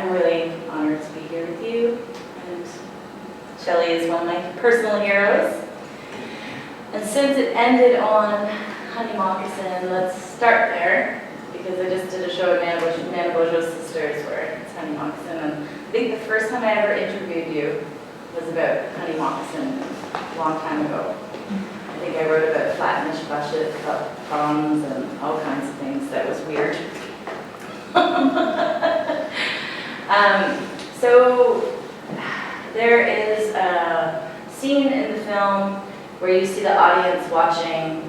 I'm really honored to be here with you, and Shelley is one of my personal heroes. And since it ended on Honey Moccasin, let's start there, because I just did a show at Nanibush's Sisters where it's Honey Moccasin, and I think the first time I ever interviewed you was about Honey Moccasin a long time ago. I think I wrote about flatnish bushes, problems, and all kinds of things. That was weird. So there is a scene in the film where you see the audience watching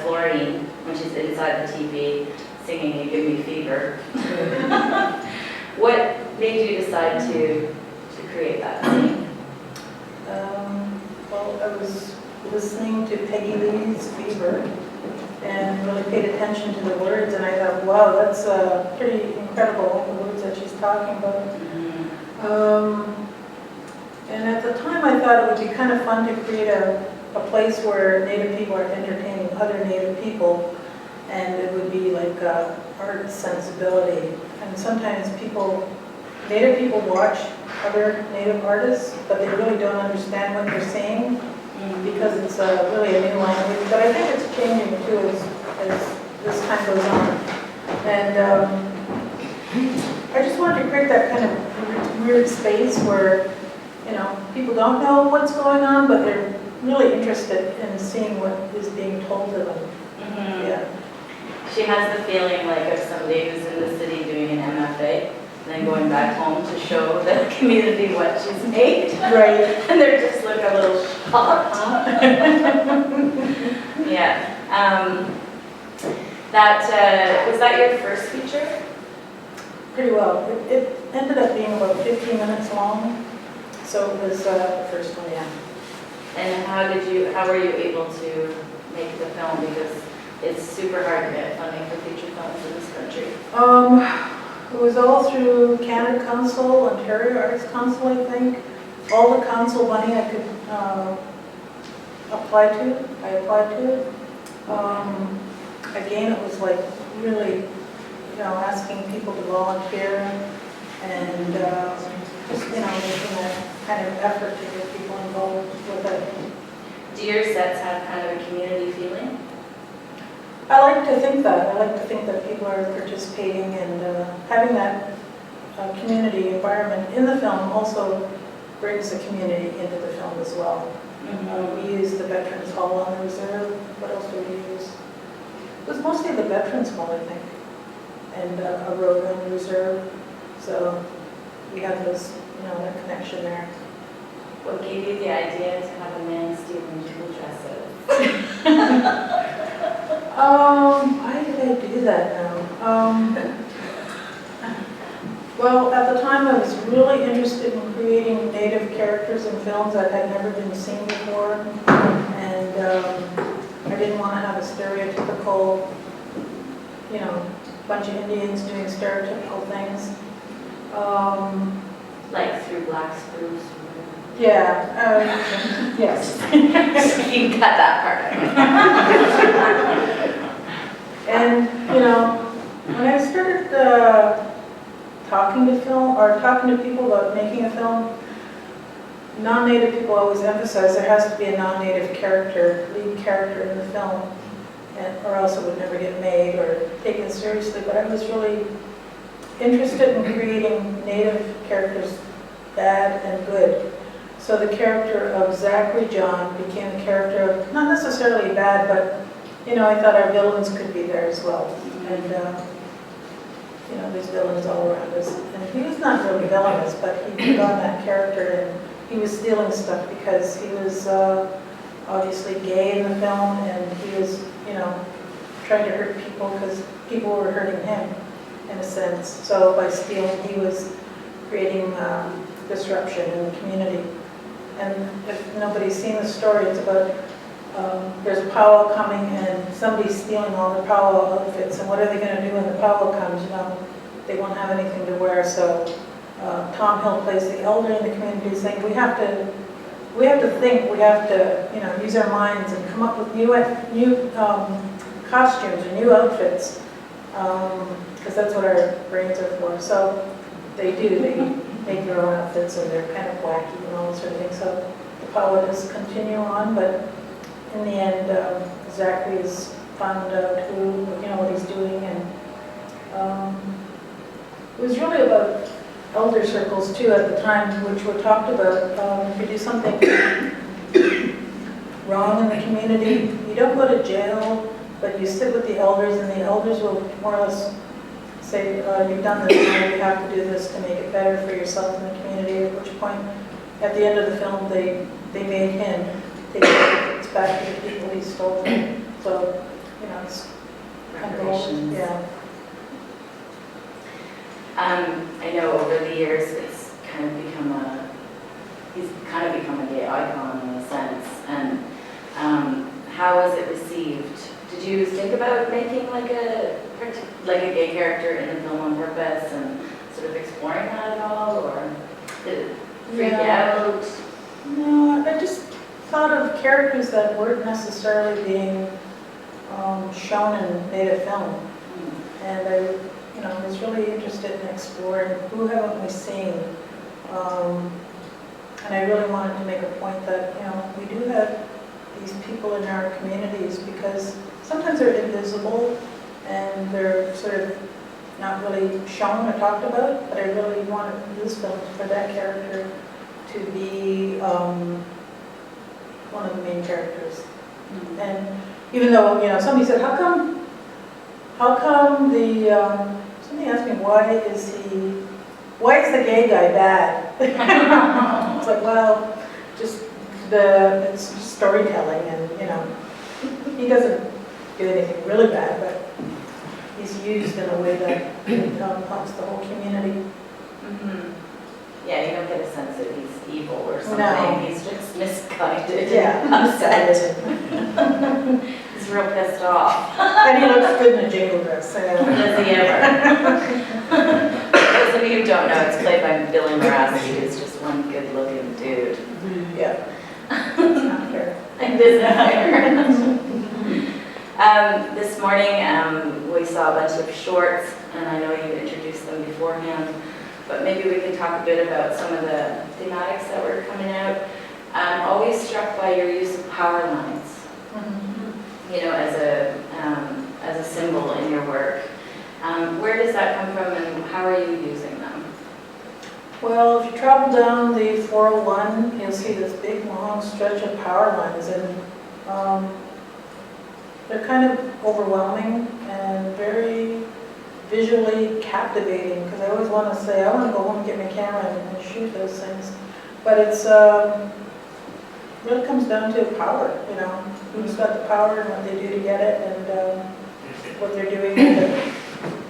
Florine when she's inside the TV singing "You Give Me Fever." What made you decide to create that scene? Well, I was listening to Peggy Lee's Fever and really paid attention to the words, and I thought, wow, that's pretty incredible, the words that she's talking about. And at the time I thought it would be kind of fun to create a place where Native people are entertaining other Native people, and it would be like art sensibility. And sometimes Native people watch other Native artists, but they really don't understand what they're saying because it's really a new language. But I think it's changing too as this time goes on. And I just wanted to create that kind of weird space where, people don't know what's going on, but they're really interested in seeing what is being told to them. Yeah. She has the feeling like of somebody who's in the city doing an MFA, and then going back home to show the community what she's made. Right. And they're just like a little shocked. Yeah. Was that your first feature? Pretty well. It ended up being about 15 minutes long, so it was the first one, yeah. And how were you able to make the film? Because it's super hard to get funding for feature films in this country. It was all through Canada Council, Ontario Arts Council, I think. All the council money I could apply to, I applied to it. Again, it was like really, asking people to volunteer and just, making a kind of effort to get people involved with it. Do your sets have kind of a community feeling? I like to think that. I like to think that people are participating and having that community environment in the film also brings the community into the film as well. We use the Veterans Hall on the reserve. What else do we use? It was mostly the Veterans Hall, I think, and a road on the reserve. So we have those, that connection there. What gave you the idea to have a man stealing jewel dresses? Why did I do that now? Well, at the time I was really interested in creating Native characters in films that had never been seen before, and I didn't want to have a stereotypical, bunch of Indians doing stereotypical things. Like through black spruce? Yeah, yes. You can cut that part out. And, when I started talking to people about making a film, non-Native people always emphasize there has to be a non-Native lead character in the film, or else it would never get made or taken seriously. But I was really interested in creating Native characters, bad and good. So the character of Zachary John became a character of, not necessarily bad, but, I thought our villains could be there as well. And, there's villains all around us. And he was not really villainous, but he took on that character, and he was stealing stuff because he was obviously gay in the film, and he was, trying to hurt people because people were hurting him, in a sense. So by stealing, he was creating disruption in the community. And if nobody's seen the story, it's about there's a powwow coming and somebody's stealing all the powwow outfits, and what are they going to do when the powwow comes? They won't have anything to wear. So Tom Hill plays the elder in the community, saying we have to think, we have to use our minds and come up with new costumes or new outfits, because that's what our brains are for. So they do, they make their own outfits and they're kind of wacky and all this sort of thing. So the pilot does continue on, but in the end, Zachary has found out what he's doing, and it was really about elder circles too at the time, which were talked about. If you do something wrong in the community, you don't go to jail, but you sit with the elders, and the elders will more or less say, you've done this, you have to do this to make it better for yourself and the community, at which point, at the end of the film, they made him take it back to the people he stole from. So, it's kind of old. Yeah. I know over the years it's kind of become he's kind of become a gay icon in a sense, and how was it received? Did you think about making like a gay character in the film on purpose and sort of exploring that at all, or did it freak you out? No, I just thought of characters that weren't necessarily being shown in native film, and I was really interested in exploring who haven't we seen, and I really wanted to make a point that we do have these people in our communities, because sometimes they're invisible and they're sort of not really shown or talked about, but I really wanted this film for that character to be one of the main characters. Mm-hmm. And even though, somebody said, how come the, somebody asked me, why is the gay guy bad? It's like, well, it's storytelling, and, he doesn't do anything really bad, but he's used in a way that helps the whole community. Mm-hmm. Yeah, you don't get a sense that he's evil or something. No. He's just misguided. Yeah, upset. He's real pissed off. And he looks good in a jingle dress. Does he ever? For those of you who don't know, it's played by Billy Morasky, who's just one good-looking dude. Mm-hmm. Yeah. It's not fair. It isn't fair. This morning, we saw a bunch of shorts, and I know you introduced them beforehand, but maybe we can talk a bit about some of the thematics that were coming out. I'm always struck by your use of power lines, as a symbol in your work. Where does that come from, and how are you using them? Well, if you travel down the 401, you'll see this big long stretch of power lines, and they're kind of overwhelming and very visually captivating, because I always want to say, I want to go home and get my camera and shoot those things. But it's really comes down to power, who's got the power and what they do to get it, and what they're doing with it.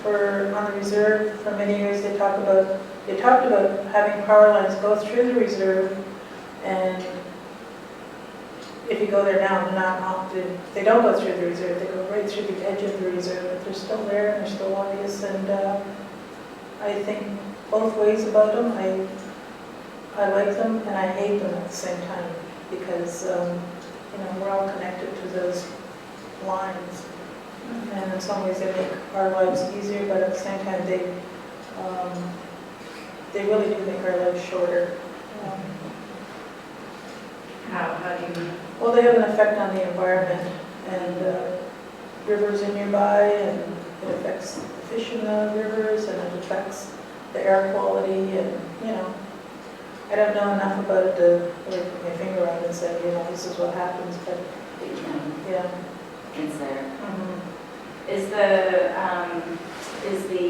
On the reserve, for many years they talked about having power lines go through the reserve, and if you go there now, they don't go through the reserve, they go right through the edge of the reserve, but they're still there and they're still obvious, and I think both ways about them. I like them and I hate them at the same time, because we're all connected to those lines, and in some ways they make our lives easier, but at the same time they really do make our lives shorter. How do you mean? Well, they have an effect on the environment, and rivers are nearby, and it affects the fish in the rivers, and it affects the air quality, and I don't know enough about it to really put my finger on it and say, this is what happens, but yeah. It's there. Mm-hmm. Is the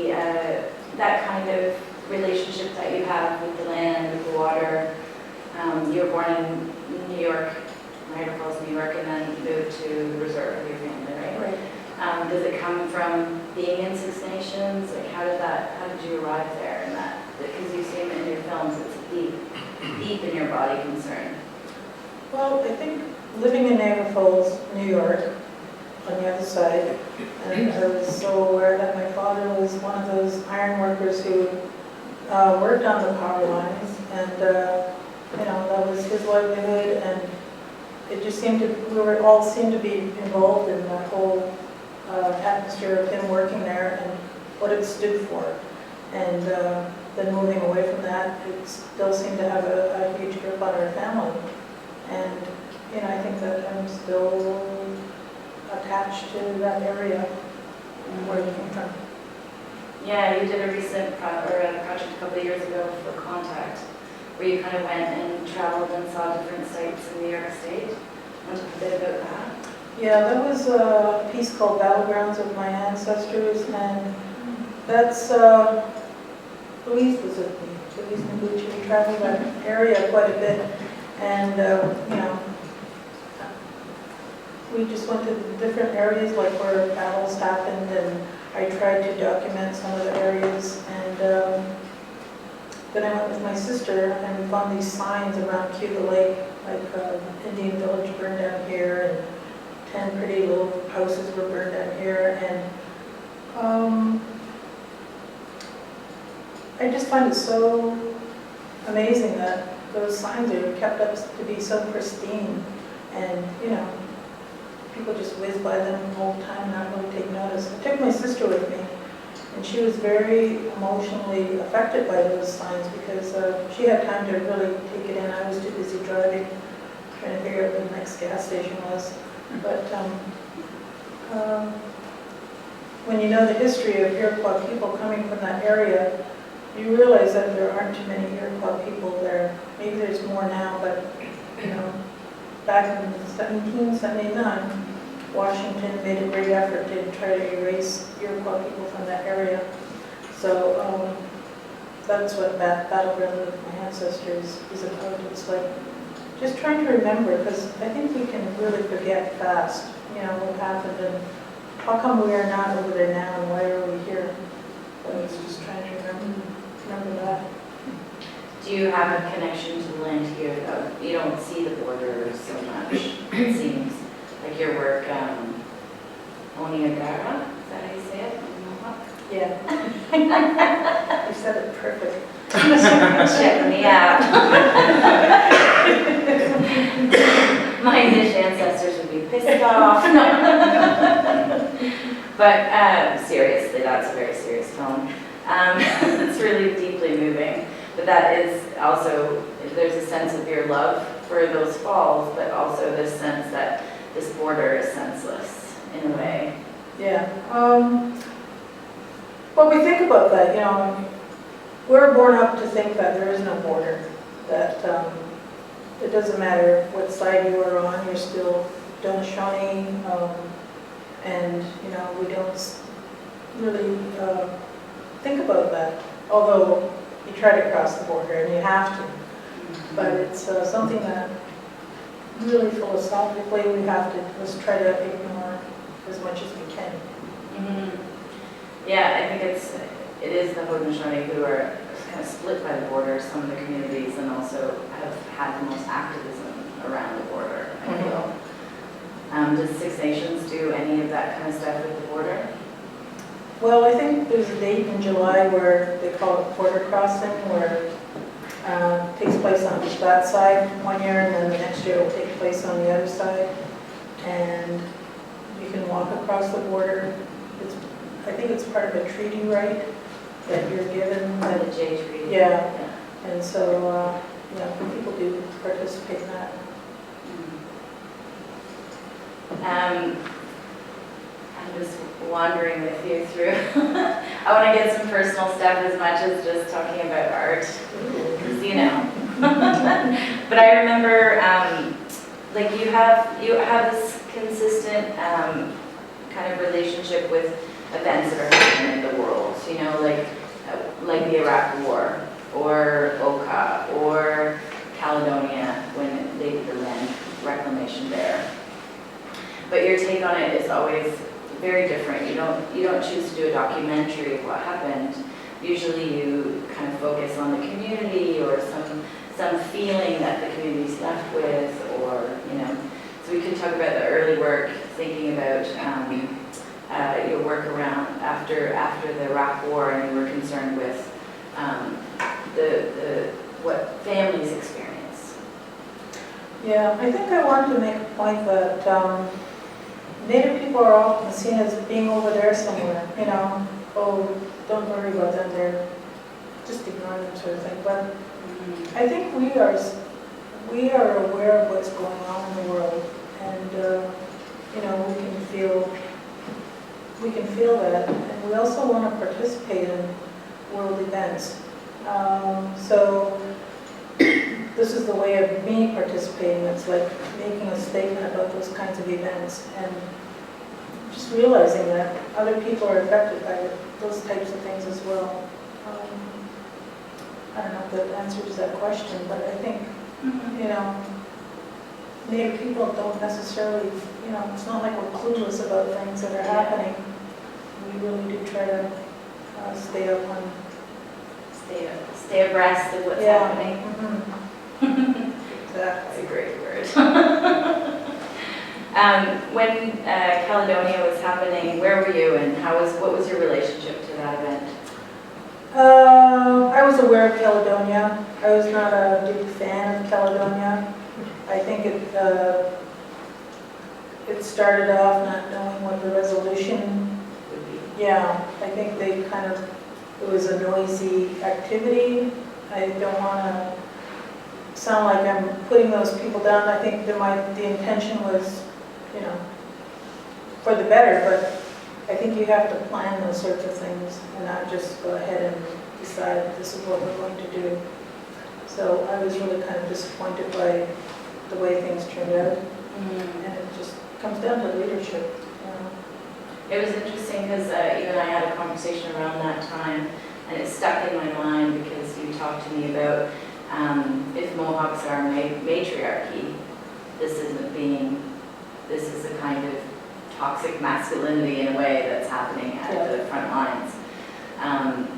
that kind of relationship that you have with the land, with the water? You were born in New York, Niagara Falls, New York, and then moved to the reserve with your family, right? Right. Does it come from being in Six Nations? Like, how did you arrive there? And that, because you see them in your films, it's deep in your body concern. Well, I think living in Niagara Falls, New York, on the other side, and I was so aware that my father was one of those iron workers who worked on the power lines, and that was his livelihood, and it just seemed we all seemed to be involved in that whole atmosphere of him working there and what it stood for. And then moving away from that, it still seemed to have a huge grip on our family. And, you know, I think that I'm still attached to that area where it came from. Yeah, you did a recent project a couple of years ago for Contact, where you kind of went and traveled and saw different sites in New York State. Want to talk a bit about that? Yeah, that was a piece called Battlegrounds of My Ancestors, and that's, Louise was with me, Louise Nanibush. We traveled that area quite a bit, and, you know, we just went to different areas, like where battles happened, and I tried to document some of the areas, and then I went with my sister, and we found these signs around Cuba Lake, like Indian village burned down here, and 10 pretty little houses were burned down here, and I just find it so amazing that those signs are kept up to be so pristine, and, you know, people just whiz by them all the time, not really take notice. I took my sister with me, and she was very emotionally affected by those signs because she had time to really take it in. I was too busy driving, trying to figure out where the next gas station was. But when you know the history of Iroquois people coming from that area, you realize that there aren't too many Iroquois people there. Maybe there's more now, but, you know, back in 1779, Washington made a great effort to try to erase Iroquois people from that area. So that's what Battleground of My Ancestors is about. It's like just trying to remember, because I think we can really forget fast, you know, what happened and how come we are not over there now and why are we here. So it's just trying to remember that. Do you have a connection to the land here, though? You don't see the border so much, it seems. Like your work, Niagara, is that how you say it? Mohawk? Yeah. You said it perfect. Check me out. My Indigenous ancestors would be pissed off. But seriously, that's a very serious film. It's really deeply moving. But that is also, there's a sense of your love for those falls, but also this sense that this border is senseless in a way. Yeah. Well, we think about that, you know, we're born up to think that there is no border, that it doesn't matter what side you are on, you're still Donnachoni, and, you know, we don't really think about that, although you try to cross the border and you have to, but it's something that really philosophically we have to just try to ignore as much as we can. Mm-hmm. Yeah, I think it is the Haudenosaunee who are kind of split by the border, some of the communities, and also have had the most activism around the border, I feel. Does Six Nations do any of that kind of stuff with the border? Well, I think there's a date in July where they call it border crossing, where it takes place on that side one year, and then the next year it will take place on the other side. And you can walk across the border. I think it's part of a treaty right that you're given. The J Treaty. Yeah. And so, yeah, people do participate in that. I'm just wandering with you through. I want to get some personal stuff as much as just talking about art, because you know. But I remember, like you have this consistent kind of relationship with events that are happening in the world. You know, like the Iraq War, or Oka, or Caledonia when they did the land reclamation there. But your take on it is always very different. You don't choose to do a documentary of what happened. Usually you kind of focus on the community or some feeling that the community's left with, or, you know. So we could talk about the early work, thinking about your work around after the Iraq War, and you were concerned with what families experience. Yeah, I think I want to make a point that Native people are often seen as being over there somewhere, you know. Oh, don't worry about them, just ignore them sort of thing. But I think we are aware of what's going on in the world, and you know, we can feel that, and we also want to participate in world events. So this is the way of me participating. It's like making a statement about those kinds of events, and just realizing that other people are affected by those types of things as well. I don't know if that answers that question, but I think, you know, Native people don't necessarily, you know, it's not like we're clueless about things that are happening. We really do try to stay up on... Stay abreast of what's happening. Exactly. That's a great word. When Caledonia was happening, where were you, and what was your relationship to that event? I was aware of Caledonia. I was not a big fan of Caledonia. I think it started off not knowing what the resolution Would be. Yeah, I think it was a noisy activity. I don't want to sound like I'm putting those people down. I think the intention was, you know, for the better, but I think you have to plan those sorts of things and not just go ahead and decide this is what we're going to do. So I was really kind of disappointed by the way things turned out, and it just comes down to leadership. You know. It was interesting because you and I had a conversation around that time, and it stuck in my mind because you talked to me about if Mohawks are matriarchy, this is a kind of toxic masculinity in a way that's happening at the front lines.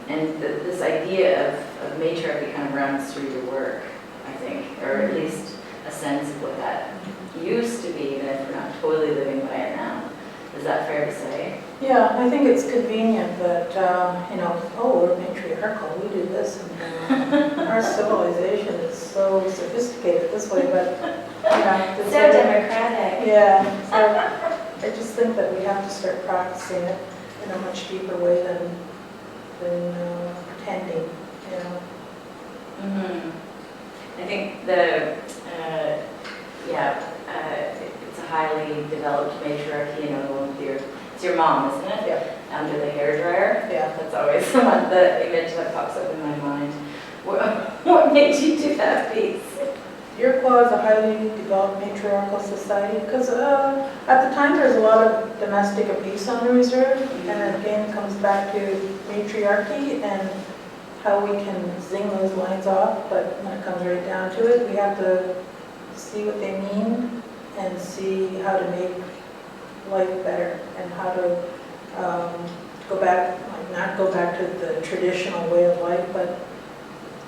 And this idea of matriarchy kind of runs through your work, I think, or at least a sense of what that used to be, even if we're not totally living by it now. Is that fair to say? Yeah, I think it's convenient that, you know, oh, we're matriarchal, we do this, and our civilization is so sophisticated this way, but, you know. So democratic. Yeah, so I just think that we have to start practicing it in a much deeper way than pretending, you know. I think it's a highly developed matriarchy, you know, it's your mom, isn't it? Yeah. Under the hairdryer. Yeah. That's always the image that pops up in my mind. What made you do that piece? Iroquois is a highly developed matriarchal society because at the time there's a lot of domestic abuse on the reserve, and again it comes back to matriarchy and how we can zing those lines off, but when it comes right down to it, we have to see what they mean and see how to make life better and how to go back, like not go back to the traditional way of life, but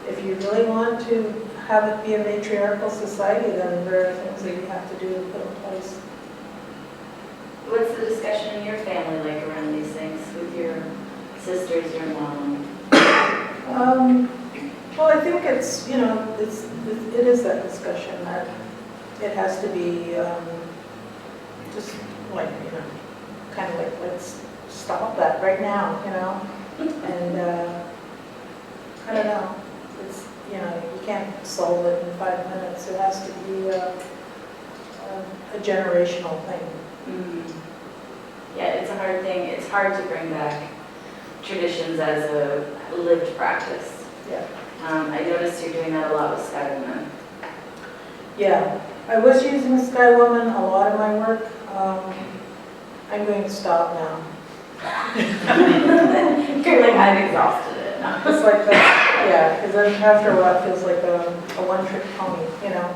if you really want to have it be a matriarchal society, then there are things that you have to do to put in place. What's the discussion in your family like around these things with your sisters, your mom? Well, I think it's, you know, it is that discussion that it has to be just like, you know, kind of like, let's stop that right now, you know, and I don't know, it's, you know, you can't solve it in 5 minutes. It has to be a generational thing. Yeah, it's a hard thing. It's hard to bring back traditions as a lived practice. Yeah. I noticed you're doing that a lot with Sky Woman. Yeah, I was using Sky Woman a lot of my work. I'm going to stop now. You're like, I've exhausted it. No. It's like that, yeah, because then after a while it feels like a one-trick pony, you know.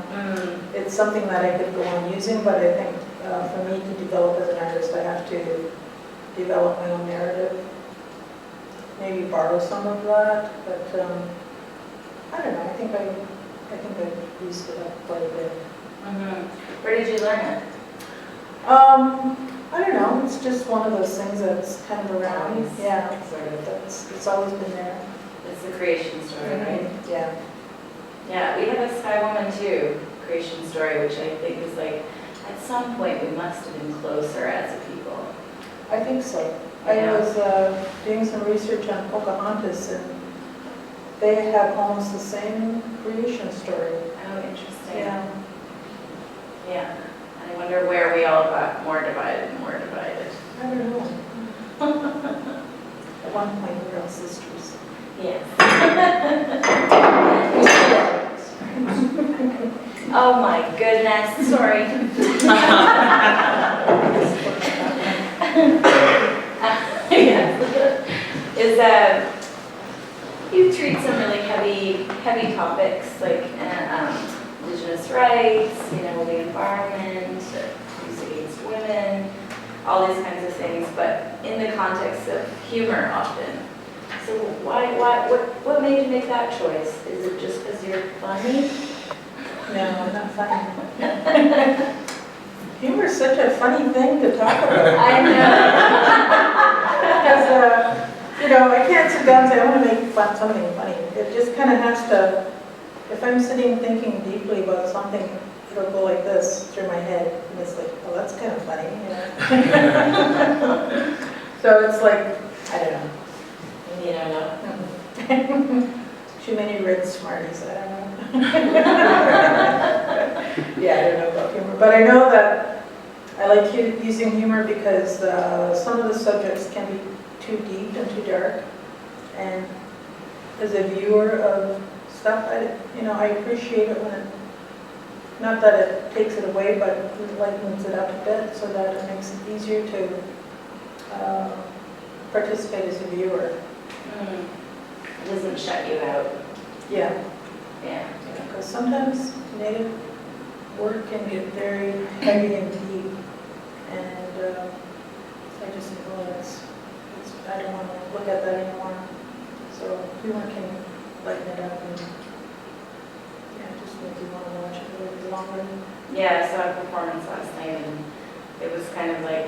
It's something that I could go on using, but I think for me to develop as an artist, I have to develop my own narrative. Maybe borrow some of that, but I don't know. I think I've used it up quite a bit. Where did you learn it? I don't know. It's just one of those things that's kind of around. Always, Yeah, sort of. it's always been there. It's the creation story, right? Yeah. Yeah, we have a Sky Woman too, creation story, which I think is like, at some point we must have been closer as a people. I think so. Yeah. I was doing some research on Pocahontas, and they have almost the same creation story. Oh, interesting. Yeah. Yeah. And I wonder where we all got more divided and more divided. I don't know. At one point, we were all sisters. Yes. Oh my goodness, sorry. Yes. Is you treat some really heavy topics like Indigenous rights, the environment, abuse against women, all these kinds of things, but in the context of humor often. So what made you make that choice? Is it just because you're funny? No, I'm not funny. Humor is such a funny thing to talk about. I know. Because, I can't sit down and say, I want to make something funny. It just kind of has to, if I'm sitting thinking deeply about something, it'll go like this through my head. And it's like, oh, that's kind of funny, So it's like, I don't know. You don't know. Too many red Smarties, I don't know. Yeah, I don't know about humor. But I know that I like using humor because some of the subjects can be too deep and too dark. And as a viewer of stuff, I appreciate it when it, not that it takes it away, but it lightens it up a bit so that it makes it easier to participate as a viewer. It doesn't shut you out. Yeah. Yeah. Because sometimes Native work can get very heavy and deep, and I just think, well, I don't want to look at that anymore. So humor can lighten it up and just make you want to watch it a little bit longer. Yeah, I saw a performance last night, and it was kind of like,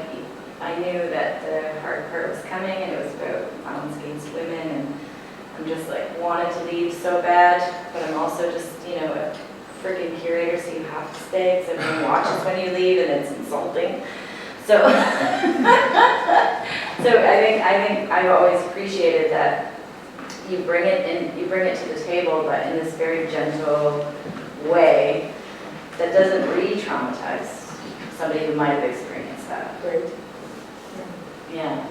I knew that the hard part was coming, and it was about violence against women, and I'm just like, wanted to leave so bad, but I'm also just, a freaking curator, so you have to stay, because everyone watches when you leave, and it's insulting. So, so I think I've always appreciated that you bring it to the table, but in this very gentle way that doesn't re-traumatize somebody who might have experienced that. Great. Yeah,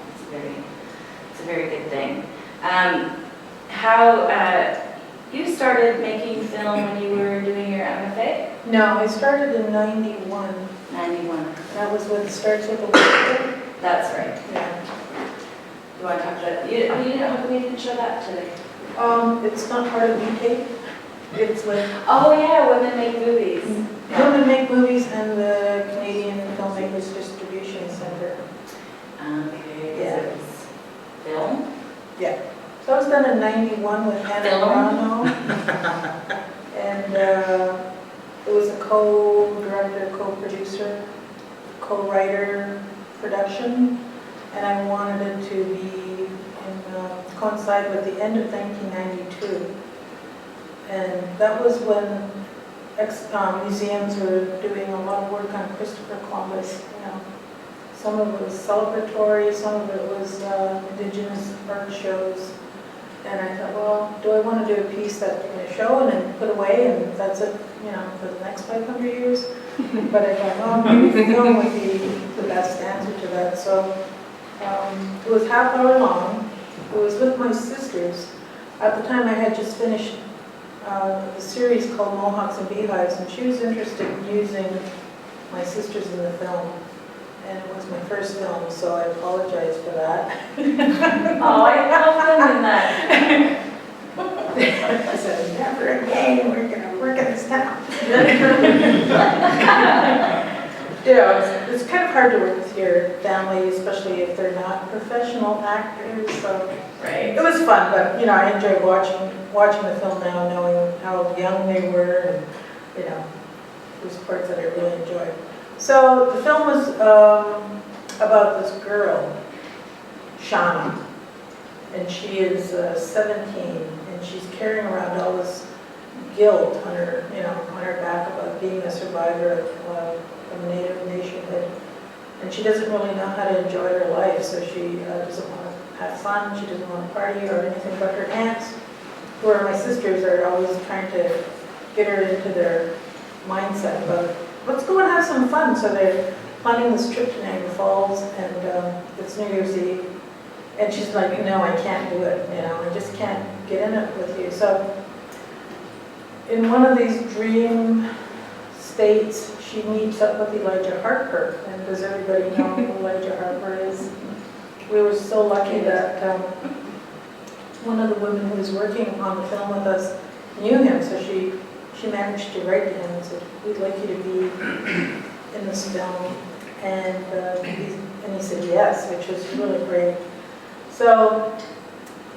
it's a very good thing. How you started making film when you were doing your MFA? No, I started in 91. 91. That was when it starts with the work. That's right. Yeah. You want to talk about that? We didn't show that today. It's not part of Vtape. It's like Oh yeah, Women Make Movies. Women Make Movies and the Canadian Filmmakers Distribution Center. Okay. Yeah. It was film. Yeah. So I was done in 91 with Hannah Film. Morano. And it was a co-director, co-producer, co-writer production. And I wanted it to be coincide with the end of 1992. And that was when museums were doing a lot of work on Christopher Columbus. Some of it was celebratory, some of it was Indigenous art shows. And I thought, well, do I want to do a piece that I'm going to show and then put away and that's it, for the next 500 years? But I thought, well, maybe film would be the best answer to that. So it was half hour long. It was with my sisters. At the time, I had just finished a series called Mohawks In Beehives, and she was interested in using my sisters in the film. And it was my first film, so I apologize for that. Oh, I love them in that. I said, never again, we're going to work in this town. It's kind of hard to work with your family, especially if they're not professional actors. So Right. it was fun, but I enjoyed watching the film now, knowing how young they were, and there's parts that I really enjoyed. So the film was about this girl, Shauna, and she is 17, and she's carrying around all this guilt on her, on her back about being a survivor of a Native nationhood, and she doesn't really know how to enjoy her life. So she doesn't want to have fun. She doesn't want to party or anything but her dance. where my sisters are always trying to get her into their mindset about, let's go and have some fun. So they're planning this trip to Niagara Falls, and it's New Year's Eve. And she's like, no, I can't do it, I just can't get in it with you. So in one of these dream states, she meets up with Elijah Harper. And does everybody know who Elijah Harper is? We were so lucky that one of the women who was working on the film with us knew him, so she managed to write to him and said, we'd like you to be in this film. And he said yes, which was really great. So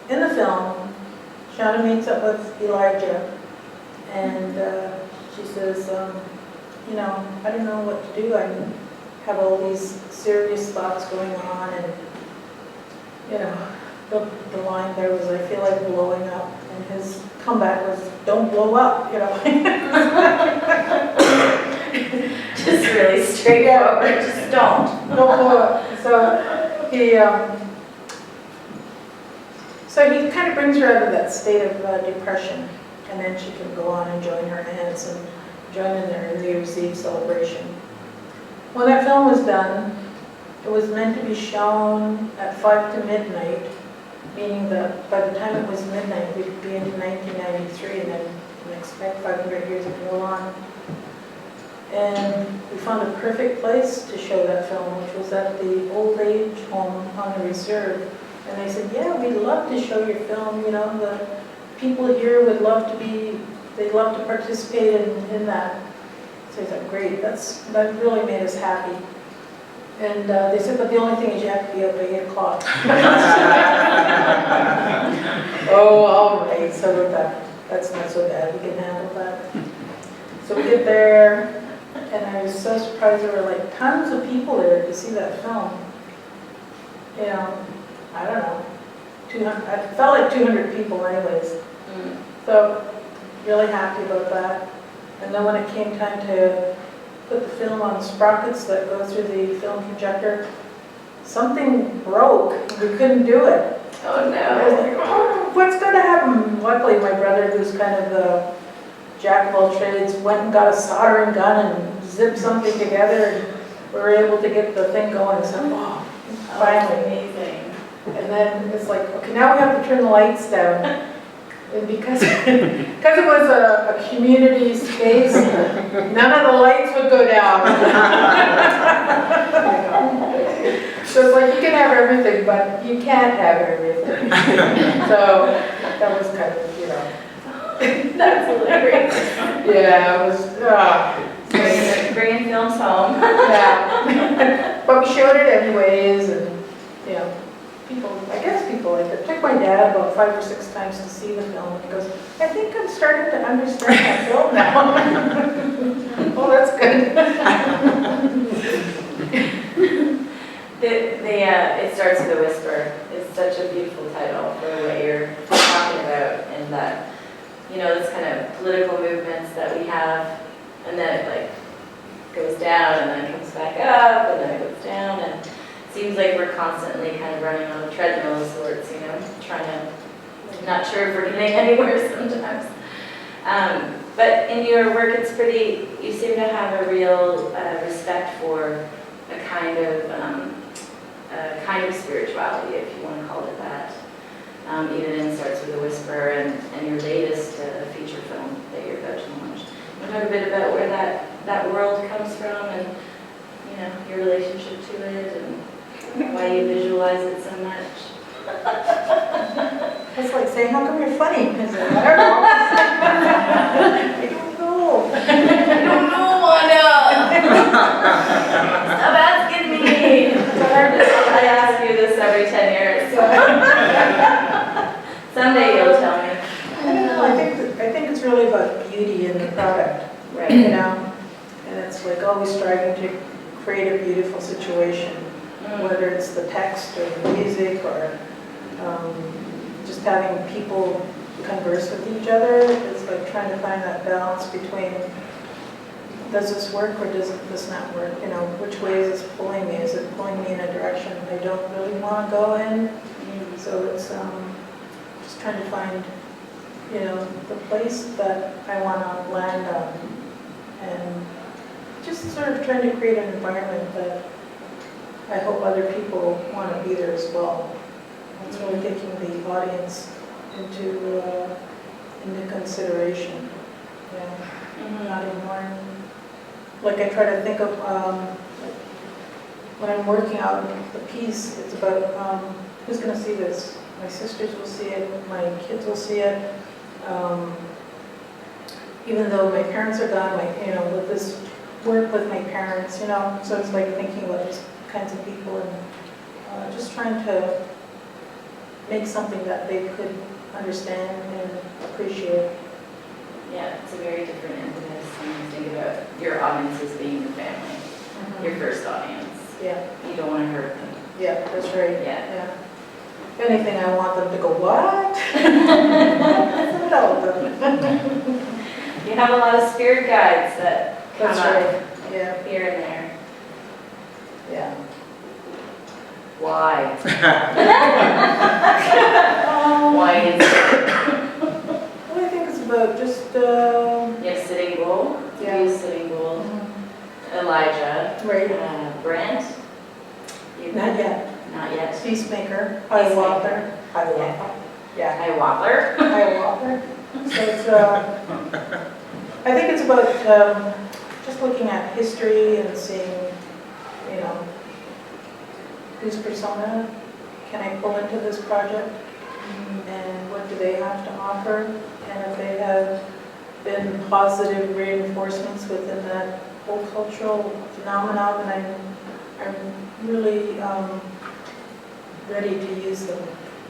in the film, Shauna meets up with Elijah, and she says, I don't know what to do. I have all these serious thoughts going on, and the line there was, I feel like blowing up, and his comeback was, don't blow up, Just really straightforward, just don't blow up. So he kind of brings her out of that state of depression, and then she can go on and join her aunts and join in their New Year's Eve celebration. When that film was done, it was meant to be shown at 5 to midnight, meaning that by the time it was midnight, we'd be into 1993, and then expect 500 years to go on. And we found a perfect place to show that film, which was at the old age home on the reserve. And they said, yeah, we'd love to show your film, the people here would love to they'd love to participate in that. So I thought, great, that really made us happy. And they said, but the only thing is you have to be up by 8 o'clock. Oh, all right, so that's not so bad, we can handle that. So we get there, and I was so surprised there were like tons of people there to see that film. I don't know, 200, I felt like 200 people anyways. So really happy about that. And then when it came time to put the film on sprockets that go through the film projector, something broke. We couldn't do it. Oh no. I was like, oh, what's going to happen? Luckily, my brother, who's kind of the jack of all trades, went and got a soldering gun and zipped something together, and we were able to get the thing going. So, finally. Amazing. And then it's like, okay, now we have to turn the lights down. And because it was a community space, none of the lights would go down. So it's like, you can have everything, but you can't have everything. So that was kind of, That's hilarious. Yeah, it was, Bringing films home. Yeah. But we showed it anyways, and, people like it. Took my dad about 5 or 6 times to see the film, and he goes, I think I'm starting to understand that film now. Oh, that's good. It starts with a whisper. It's such a beautiful title for what you're talking about, and that, this kind of political movements that we have, and then it goes down, and then it comes back up, and then it goes down, and it seems like we're constantly kind of running on a treadmill of sorts, trying to, not sure if we're getting anywhere sometimes. But in your work, you seem to have a real respect for a kind of spirituality, if you want to call it that. Even in Starts with a Whisper, and your latest feature film that you're about to launch. You want to talk a bit about where that world comes from, and your relationship to it, and why you visualize it so much. It's like saying, how come you're funny? I don't know. I don't know. I don't know, Wanda. Stop asking me. I ask you this every 10 years. Someday you'll tell me. I don't know. I think it's really about beauty in the product, right? And it's like always striving to create a beautiful situation, whether it's the text or the music or just having people converse with each other. It's like trying to find that balance between, does this work or does this not work? Which way is this pulling me? Is it pulling me in a direction I don't really want to go in? So it's just trying to find you know, the place that I want to land on, and just sort of trying to create an environment that I hope other people want to be there as well. It's really taking the audience into consideration, not ignoring. Like I try to think of when I'm working out the piece, it's about who's going to see this. My sisters will see it, my kids will see it. Even though my parents are gone, with this work with my parents, so it's like thinking about these kinds of people and just trying to make something that they could understand and appreciate. Yeah, it's a very different impetus when you think about your audiences being your family, your first audience. Yeah. You don't want to hurt them. Yeah, that's right. Yeah. If anything, I want them to go, what? What's the hell with them? You have a lot of spirit guides that come That's up right. Yeah. here and there. Yeah. Why? Why is Well, I think it's about just, you have Sitting Bull, Yeah. you Sitting Bull, Elijah, right. Brent. Not yet. Not yet. Peacemaker, Hiawatha. Yeah. Hiawatha. Hiawatha. So it's, I think it's about just looking at history and seeing, whose persona can I pull into this project, and what do they have to offer, and if they have been positive reinforcements within that whole cultural phenomenon, and I'm really ready to use them.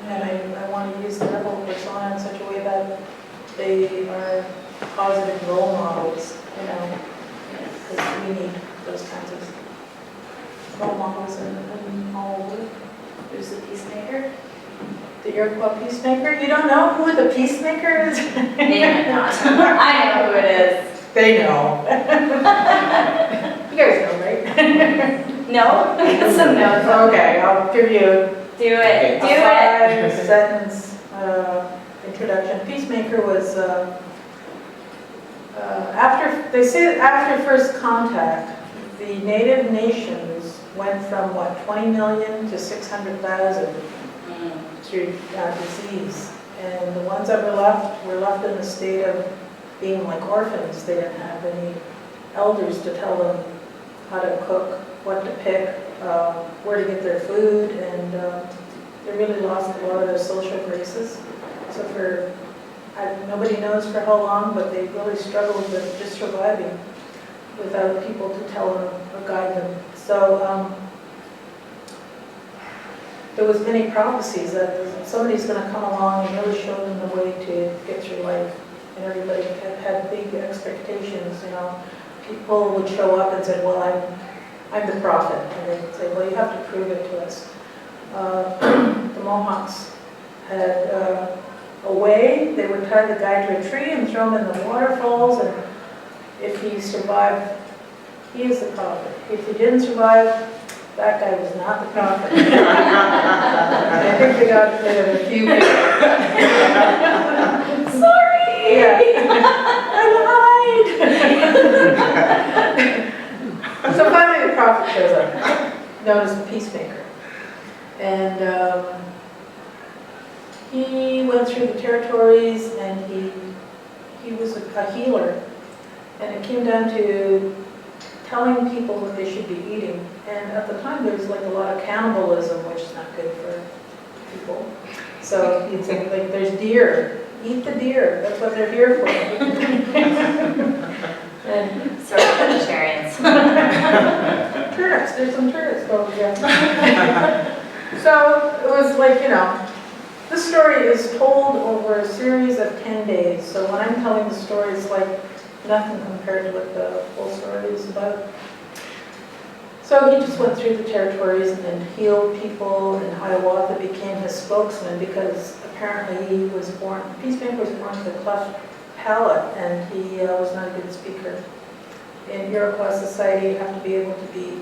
And I want to use their whole persona in such a way that they are positive role models, because we need those kinds of role models in all over. Who's the peacemaker? The Iroquois peacemaker? You don't know who the peacemaker is? They might not. I know who it is. They know. You guys know, right? No? Some notes. Okay, I'll give you Do it. Do a it. 5-sentence introduction. Peacemaker was after first contact, the native nations went from 20 million to 600,000 through disease, and the ones that were left in the state of being like orphans. They didn't have any elders to tell them how to cook, what to pick, where to get their food, and they really lost a lot of their social graces. So nobody knows for how long, but they really struggled with just surviving without people to tell them or guide them. So there was many prophecies that somebody's going to come along and really show them the way to get through life. And everybody had big expectations, People would show up and say, well, I'm the prophet. And they'd say, well, you have to prove it to us. The Mohawks had a way. They would tie the guy to a tree and throw him in the waterfalls, and if he survived, he is the prophet. If he didn't survive, that guy was not the prophet. I think they got rid of a few people. Sorry! Yeah. I lied! So finally the prophet shows up, known as the peacemaker. And he went through the territories, and he was a healer. And it came down to telling people what they should be eating. And at the time, there was like a lot of cannibalism, which is not good for people. So he'd say, like, there's deer. Eat the deer. That's what they're here for. And Sort of vegetarians. turnips. There's some turnips. Oh, yeah. So it was like, this story is told over a series of 10 days. So when I'm telling the story, it's like nothing compared to what the whole story is about. So he just went through the territories and healed people, and Hiawatha became his spokesman because apparently he was born, Peacemaker was born with a cleft palate, and he was not a good speaker. In Iroquois society, you have to be able to be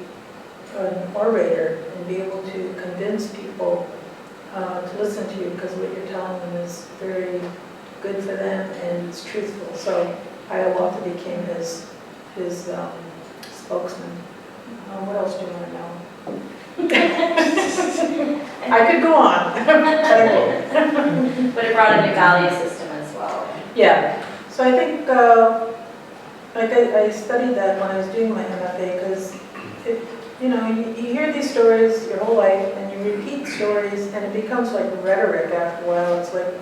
an orator and be able to convince people to listen to you, because what you're telling them is very good for them and it's truthful. So Hiawatha became his spokesman. What else do you want to know? I could go on, but I won't. But it brought a new value system as well. Yeah, so I think, I studied that when I was doing my MFA, because you hear these stories your whole life, and you repeat stories, and it becomes like rhetoric after a while. It's like,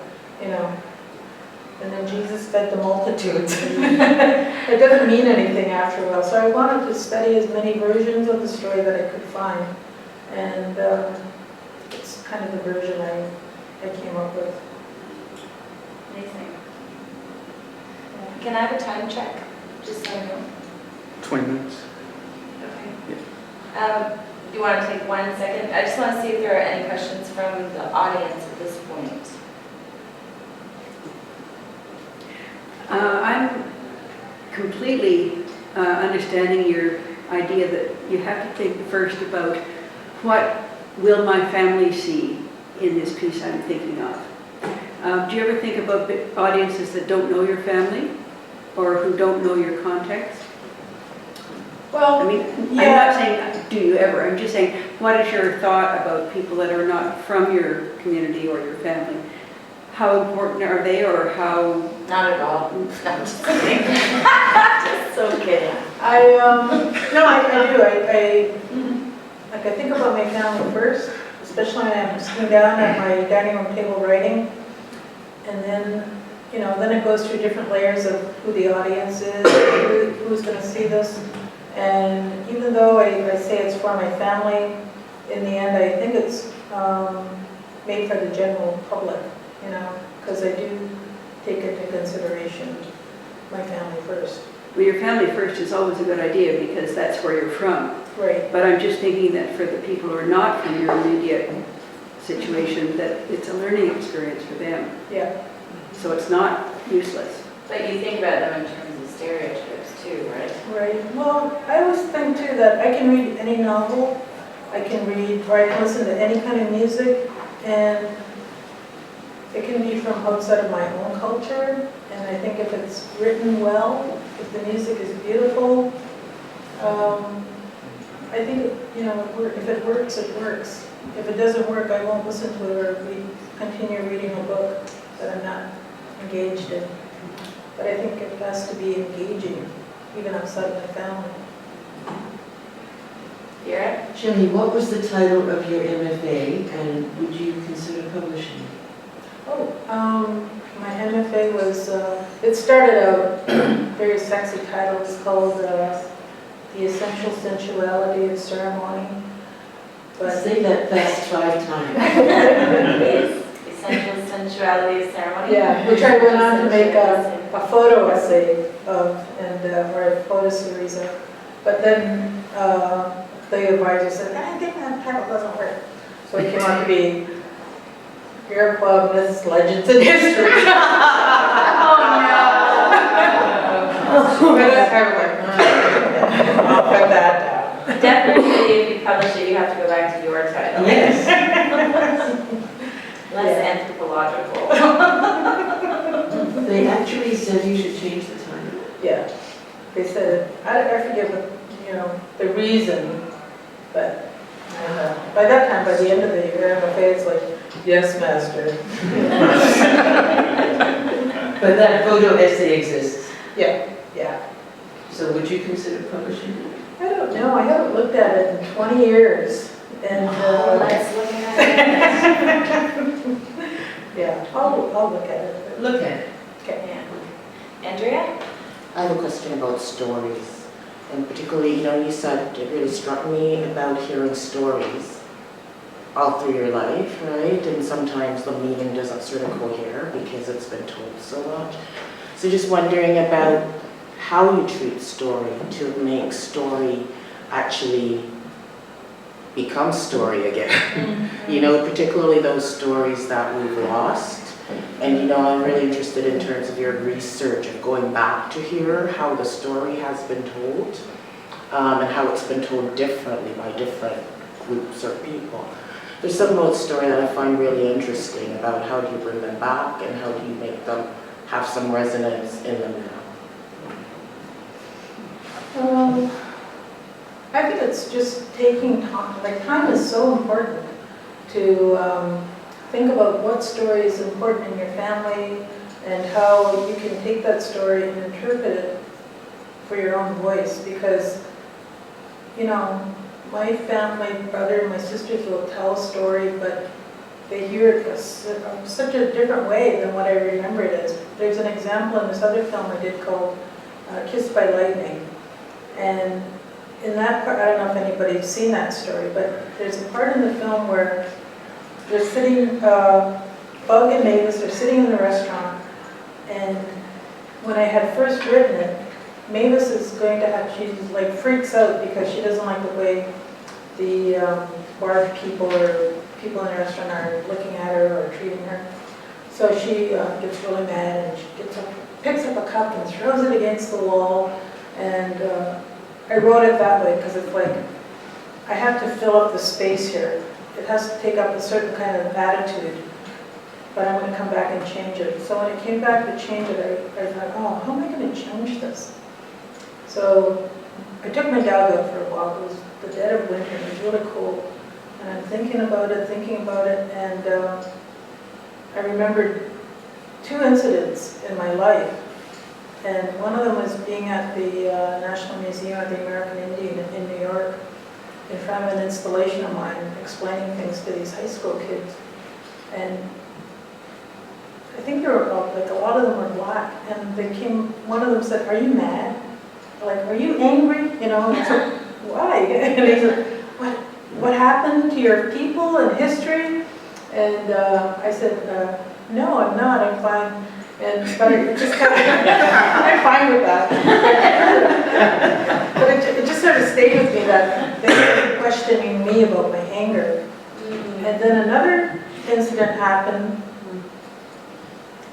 and then Jesus fed the multitudes. It doesn't mean anything after a while. So I wanted to study as many versions of the story that I could find, and it's kind of the version I came up with. Amazing. Can I have a time check? Just so I know. 20 minutes. Okay. Do you want to take 1 second? I just want to see if there are any questions from the audience at this point. I'm completely understanding your idea that you have to think first about what will my family see in this piece I'm thinking of. Do you ever think about audiences that don't know your family or who don't know your context? Well, I mean, yeah. I'm not saying do you ever, I'm just saying what is your thought about people that are not from your community or your family? How important are they, or how? Not at all. No, I'm just kidding. Just so kidding. I do. I think about my family first, especially when I'm sitting down at my dining room table writing, and then then it goes through different layers of who the audience is, who's going to see this, and even though I say it's for my family, in the end I think it's made for the general public. Because I do take into consideration my family first. Well, your family first is always a good idea because that's where you're from. Right. But I'm just thinking that for the people who are not from your immediate situation, that it's a learning experience for them. Yeah. So it's not useless. But you think about them in terms of stereotypes too, right? Right. Well, I always think too that I can read any novel, I can read, or I can listen to any kind of music, and it can be from outside of my own culture, and I think if it's written well, if the music is beautiful, I think, if it works, it works. If it doesn't work, I won't listen to it or continue reading a book that I'm not engaged in. But I think it has to be engaging, even outside my family. Vera? Shelley, what was the title of your MFA, and would you consider publishing? My MFA was, it started out very sexy title. It's called The Essential Sensuality of Ceremony. But Say that fast 5 times. Essential sensuality of ceremony. yeah, which I went on to make a photo essay of, and or a photo series of. But then the advisor said, I think that title doesn't work. So it came out to be Beer Club, Myths, Legends, and History. Oh no! But I was like, I'll put that down. Definitely, if you publish it, you have to go back to your title. Yes. Less anthropological. They actually said you should change the title. Yeah, they said, I forget what, the reason, but by that time, by the end of the year, my face like, yes, master. But that photo essay exists. Yeah. So would you consider publishing? I don't know, I haven't looked at it in 20 years. And Let's look at it. yeah, I'll look at it. Look at it. Okay. Yeah. Andrea? I have a question about stories, and particularly, you said it really struck me about hearing stories all through your life, right? And sometimes the meaning doesn't sort of cohere because it's been told so much. So just wondering about how you treat story to make story actually become story again. Mm-hmm. Particularly those stories that we've lost. And I'm really interested in terms of your research of going back to hear how the story has been told, and how it's been told differently by different groups or people. There's some about story that I find really interesting about how do you bring them back and how do you make them have some resonance in them now? I think it's just taking time. Like, time is so important to think about what story is important in your family and how you can take that story and interpret it for your own voice. Because, you know, my family, my brother, my sisters will tell a story, but they hear it such a different way than what I remember it as. There's an example in this other film I did called Kissed by Lightning. And in that part, I don't know if anybody's seen that story, but there's a part in the film where they're sitting, Bug and Mavis are sitting in the restaurant, and when I had first written it, Mavis is going to have, she's like freaks out because she doesn't like the way the bar people or people in the restaurant are looking at her or treating her. So she gets really mad and she picks up a cup and throws it against the wall. And I wrote it that way because it's like, I have to fill up the space here. It has to take up a certain kind of attitude, but I'm going to come back and change it. So when it came back to change it, I thought, oh, how am I going to change this? So I took my dog out for a walk. It was the dead of winter. It was really cold. And I'm thinking about it, and I remembered two incidents in my life. And one of them was being at the National Museum of the American Indian in New York in front of an installation of mine, explaining things to these high school kids. And I think there were, like, a lot of them were black. And one of them said, "Are you mad? Like, are you angry?" You know, and I said, "Why?" And he said, what happened to your people and history? And I said, "No, I'm not, I'm fine." But it just kind of, I'm fine with that. But it just sort of stayed with me that they started questioning me about my anger. And then another incident happened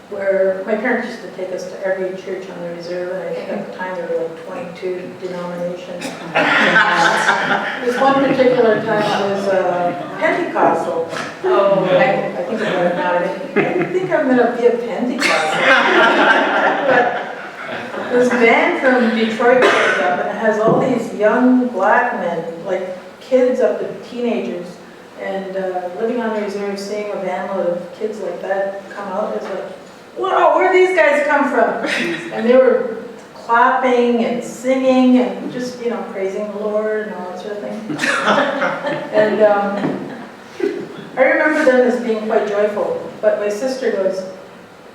where my parents used to take us to every church on the reserve, and I think at the time there were like 22 denominations. This one particular time was Pentecostal. Oh, I think about it now. I didn't think I'm going to be a Pentecostal. But this band from Detroit comes up, and it has all these young black men, like kids up to teenagers, and living on the reserve, seeing a vanload of kids like that come out, it's like, "Whoa, where these guys come from?" And they were clapping and singing and just, you know, praising the Lord and all that sort of thing. And I remember them as being quite joyful, but my sister goes,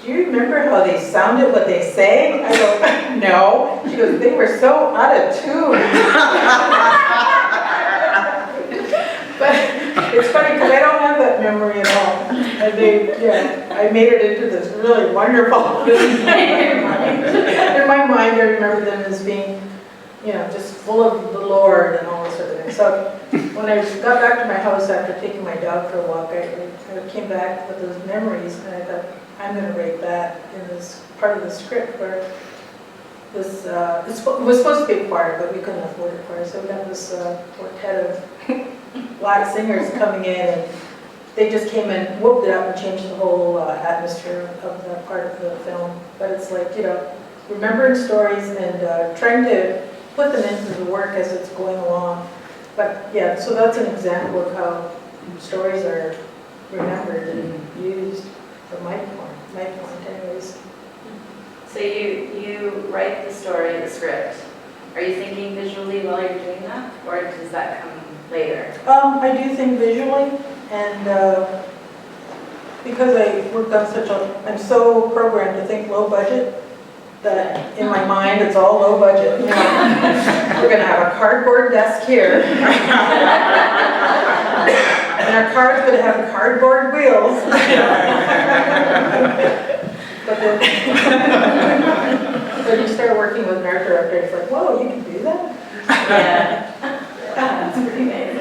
"Do you remember how they sounded, what they sang?" I go, "No." She goes, "They were so out of tune." But it's funny because I don't have that memory at all. And I made it into this really wonderful in my mind. I remember them as being, you know, just full of the Lord and all this sort of thing. So when I got back to my house after taking my dog for a walk, I came back with those memories, and I thought, I'm going to write that in this part of the script where this, it was supposed to be a choir, but we couldn't afford a choir, so we got this quartet of black singers coming in, and they just came and whooped it up and changed the whole atmosphere of that part of the film. But it's like, you know, remembering stories and trying to put them into the work as it's going along. But yeah, so that's an example of how stories are remembered and used from my point anyways. So you write the story, the script. Are you thinking visually while you're doing that, or does that come later? I do think visually, and because I worked on I'm so programmed to think low budget, that in my mind it's all low budget. You know? We're going to have a cardboard desk here, and our car's going to have cardboard wheels. But then when you start working with an art director, it's like, whoa, you can do that? Yeah. That's pretty amazing.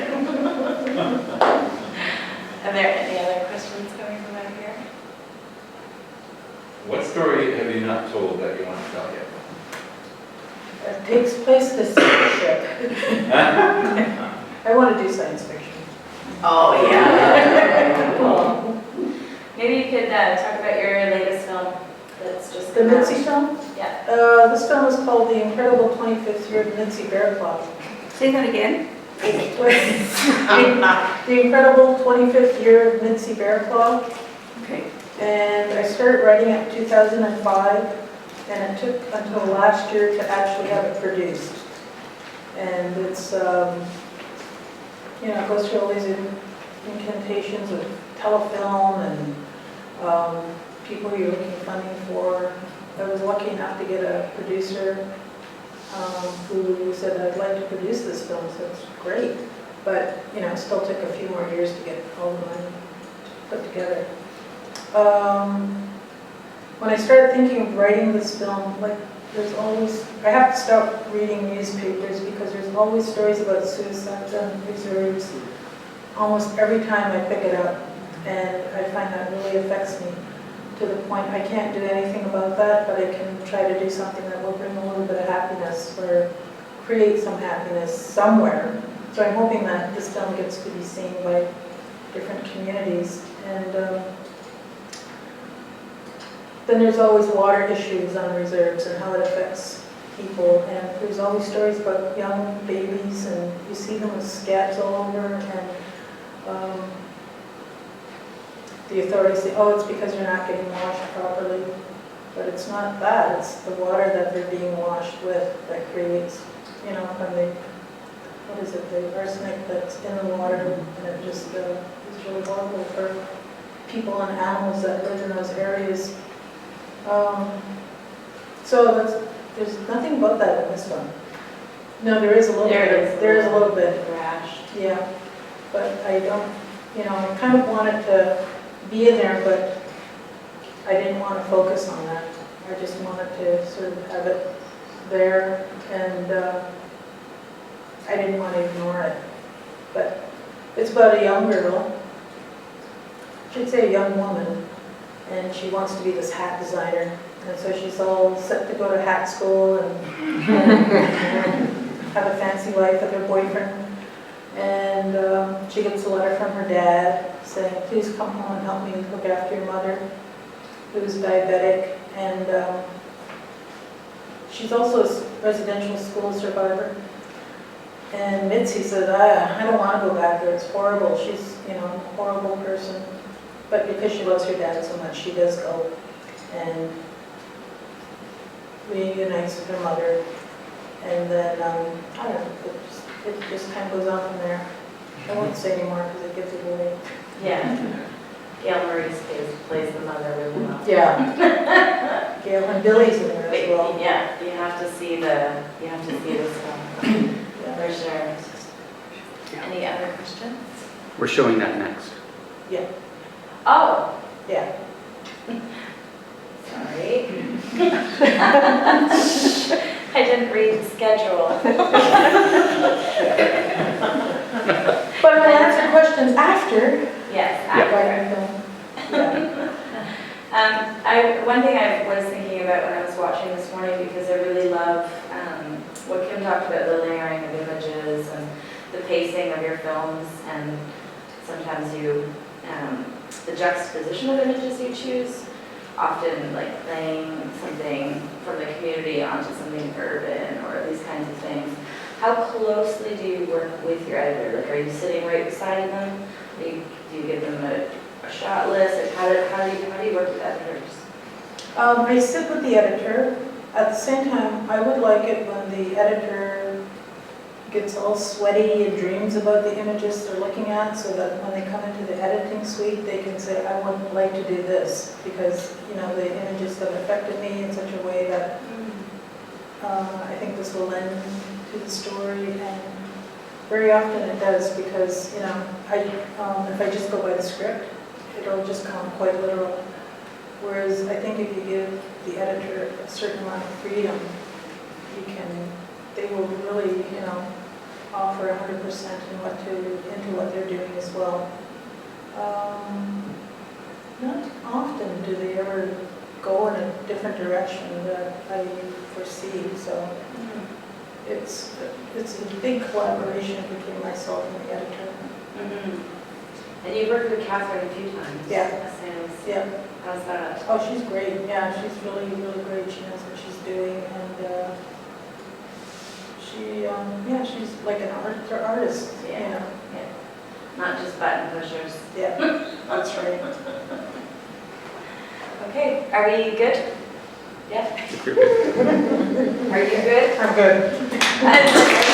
Are there any other questions coming from out here? What story have you not told that you want to tell yet? It takes place in a spaceship. I want to do science fiction. Oh, yeah. Cool. Maybe you could talk about your latest film, that's just The come out? Mitzi film? Yeah. This film is called The Incredible 25th Year of Mitzi Bear Claw. Say that again? The Incredible 25th Year of Mitzi Bear Claw. Okay. And I started writing it in 2005, and it took until last year to actually have it produced. And it's, you know, it goes through all these incantations of telefilm and people you're looking funding for. I was lucky enough to get a producer who said, I'd like to produce this film, so it's great. But, you know, it still took a few more years to get all the money put together. When I started thinking of writing this film, like, there's always, I have to stop reading newspapers because there's always stories about suicides on reserves almost every time I pick it up. And I find that really affects me to the point I can't do anything about that, but I can try to do something that will bring a little bit of happiness or create some happiness somewhere. So I'm hoping that this film gets to be seen by different communities. And then there's always water issues on reserves and how it affects people. And there's always stories about young babies, and you see them with scabs all over. And the authorities say, oh, it's because you're not getting washed properly. But it's not that. It's the water that they're being washed with that creates, you know, when they, what is it, the arsenic that's in the water, and it just is really horrible for people and animals that live in those areas. So there's nothing about that in this one. No, there is a little bit. There is a little bit. Rash. Yeah, but I don't, you know, I kind of wanted to be in there, but I didn't want to focus on that. I just wanted to sort of have it there, and I didn't want to ignore it. But it's about a young girl, I should say a young woman, and she wants to be this hat designer. And so she's all set to go to hat school and have a fancy life with her boyfriend. And she gets a letter from her dad saying, please come home and help me look after your mother, who's diabetic. And she's also a residential school survivor. And Mitzi said, I don't want to go back there, it's horrible. She's, you know, a horrible person. But because she loves her dad so much, she does go and reunites with her mother. And then, I don't know, it just kind of goes on from there. I won't say anymore because it gives it away. Yeah. Gail Maurice plays the mother really well. Yeah. Gail and Billy's in there as well. Yeah, you have to see this film. Yeah. For sure. Any other questions? We're showing that next. Yeah. Oh, Yeah. sorry. I didn't read the schedule. But I'll answer questions after. Yes, Yeah. after. Yeah. One thing I was thinking about when I was watching this morning, because I really love what Kim talked about, the layering of images and the pacing of your films, and sometimes you, the juxtaposition of images you choose, often like playing something from the community onto something urban or these kinds of things. How closely do you work with your editor? Like, are you sitting right beside them? Do you give them a shot list? Like, how do you work with editors? I sit with the editor. At the same time, I would like it when the editor gets all sweaty and dreams about the images they're looking at, so that when they come into the editing suite, they can say, I would like to do this, because, you know, the images have affected me in such a way that I think this will lend to the story. And very often it does, because, you know, if I just go by the script, it'll just come quite literal. Whereas I think if you give the editor a certain amount of freedom, they will really, you know, offer 100% into what they're doing as well. Not often do they ever go in a different direction that I foresee. So it's a big collaboration between myself and the editor. Mm-hmm. And you've worked with Catherine a few times. Yeah. Since Yeah. How's that? Oh, she's great. Yeah, she's really, really great. She knows what she's doing, and she's like an artist. You Yeah. know. Not just button pushers. Yeah, that's right. Okay, are we good? Yeah? If you're good. Are you good? I'm good. And